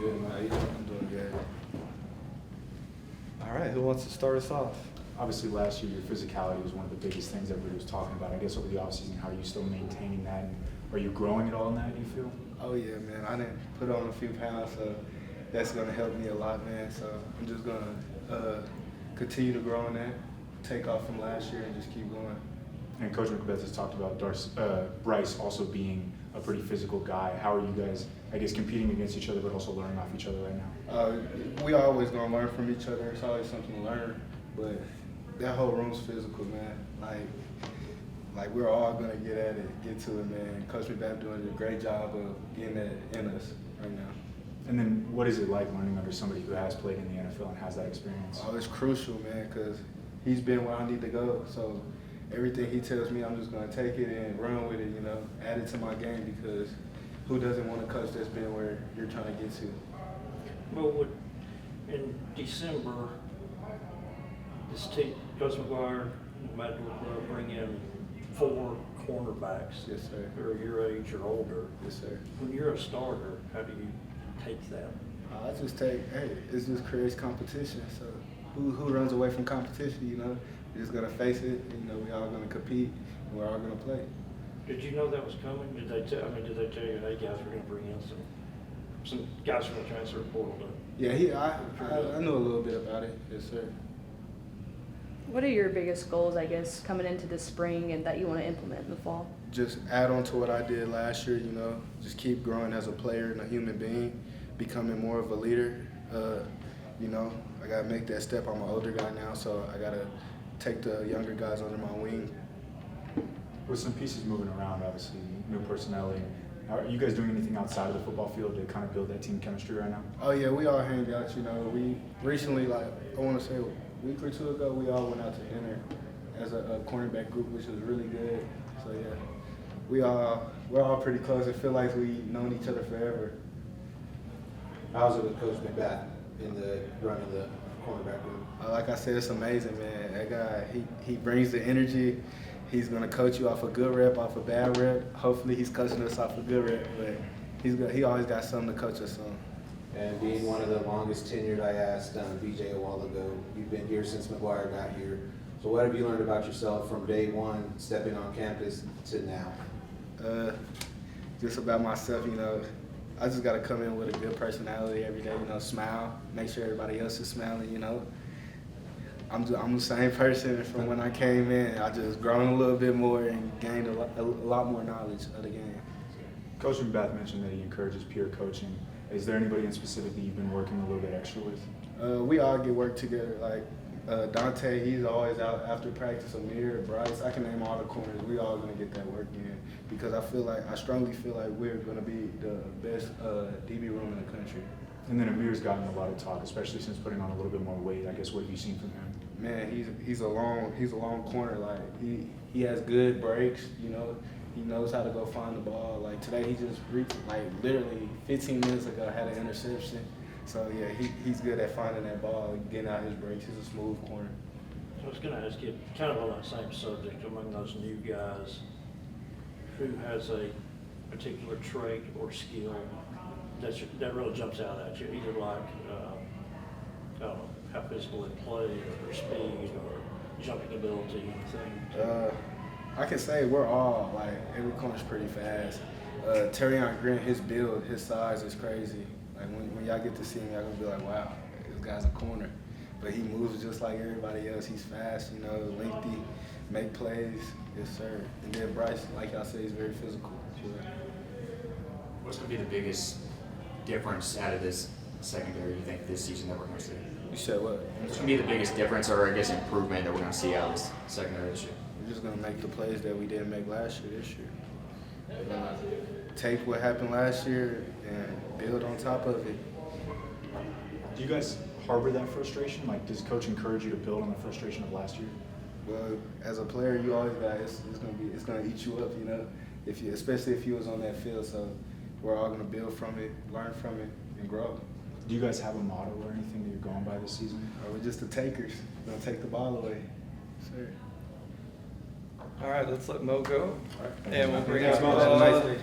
Good, man. How you doing? I'm doing good. All right, who wants to start us off? Obviously, last year, your physicality was one of the biggest things everybody was talking about. I guess over the offseason, how are you still maintaining that? And are you growing at all in that, do you feel? Oh, yeah, man. I didn't put on a few pounds, so that's going to help me a lot, man. So I'm just going to continue to grow in that, take off from last year, and just keep going. And Coach McBeth has talked about Bryce also being a pretty physical guy. How are you guys, I guess, competing against each other, but also learning off each other right now? We always going to learn from each other. It's always something to learn. But that whole room's physical, man. Like we're all going to get at it, get to it, man. Coach McBeth doing a great job of getting that in us right now. And then what is it like learning under somebody who has played in the NFL and has that experience? Oh, it's crucial, man, because he's been where I need to go. So everything he tells me, I'm just going to take it and run with it, you know, add it to my game, because who doesn't want a coach that's been where you're trying to get to? Well, in December, this team, Coach McGuire and Matt will bring in 4 cornerbacks. Yes, sir. Who are your age or older. Yes, sir. When you're a starter, how do you take that? I just take, hey, it just creates competition. So who runs away from competition, you know? We're just going to face it, you know, we're all going to compete, and we're all going to play. Did you know that was coming? Did they tell you, hey guys, we're going to bring in some guys from the transfer portal? Yeah, I knew a little bit about it. Yes, sir. What are your biggest goals, I guess, coming into the spring and that you want to implement in the fall? Just add on to what I did last year, you know, just keep growing as a player and a human being, becoming more of a leader. You know, I got to make that step. I'm an older guy now, so I got to take the younger guys under my wing. With some pieces moving around, obviously, new personnel, are you guys doing anything outside of the football field to kind of build that team chemistry right now? Oh, yeah, we all hang out, you know. We recently, like, I want to say a week or two ago, we all went out to dinner as a cornerback group, which was really good. So, yeah, we're all pretty close. I feel like we've known each other forever. How's it with Coach McBeth in the running the cornerback room? Like I said, it's amazing, man. That guy, he brings the energy. He's going to coach you off a good rep, off a bad rep. Hopefully he's coaching us off a good rep, but he always got something to coach us on. And being one of the longest tenured, I asked BJ a while ago, you've been here since McGuire got here. So what have you learned about yourself from day one, stepping on campus, to now? Just about myself, you know, I just got to come in with a good personality every day, you know, smile, make sure everybody else is smiling, you know. I'm the same person from when I came in. I just grown a little bit more and gained a lot more knowledge of the game. Coach McBeth mentioned that he encourages peer coaching. Is there anybody in specific that you've been working a little bit extra with? We all get work together. Like Dante, he's always out after practice. Amir, Bryce, I can name all the corners. We all gonna get that work in, because I strongly feel like we're gonna be the best DB room in the country. And then Amir's gotten a lot of talk, especially since putting on a little bit more weight. I guess what have you seen from him? Man, he's a long corner. Like he has good breaks. You know, he knows how to go find the ball. Like today, he just literally 15 minutes ago had an interception. So yeah, he's good at finding that ball, getting out his breaks. He's a smooth corner. So I was going to ask you, kind of on that same subject, among those new guys, who has a particular trait or skill that really jumps out at you, either like, I don't know, how physical they play, or speed, or jumping ability, anything? I can say we're all, like, every corner's pretty fast. Terrion Grant, his build, his size is crazy. Like, when y'all get to see him, y'all gonna be like, wow, this guy's a corner. But he moves just like everybody else. He's fast, you know, lengthy, make plays. Yes, sir. And then Bryce, like y'all say, he's very physical. What's going to be the biggest difference out of this secondary, you think, this season that we're going to see? You said what? What's going to be the biggest difference, or I guess improvement, that we're going to see out of this secondary this year? We're just going to make the plays that we didn't make last year this year. We're going to take what happened last year and build on top of it. Do you guys harbor that frustration? Like, does coach encourage you to build on the frustration of last year? Well, as a player, you always got it's gonna eat you up, you know. Especially if you was on that field. So we're all gonna build from it, learn from it, and grow. Do you guys have a motto or anything that you're going by this season? Or we're just the takers. We're gonna take the ball away. Sure. All right, let's let Mo go. All right. And we'll bring Thanks, up Mo. Have a nice day.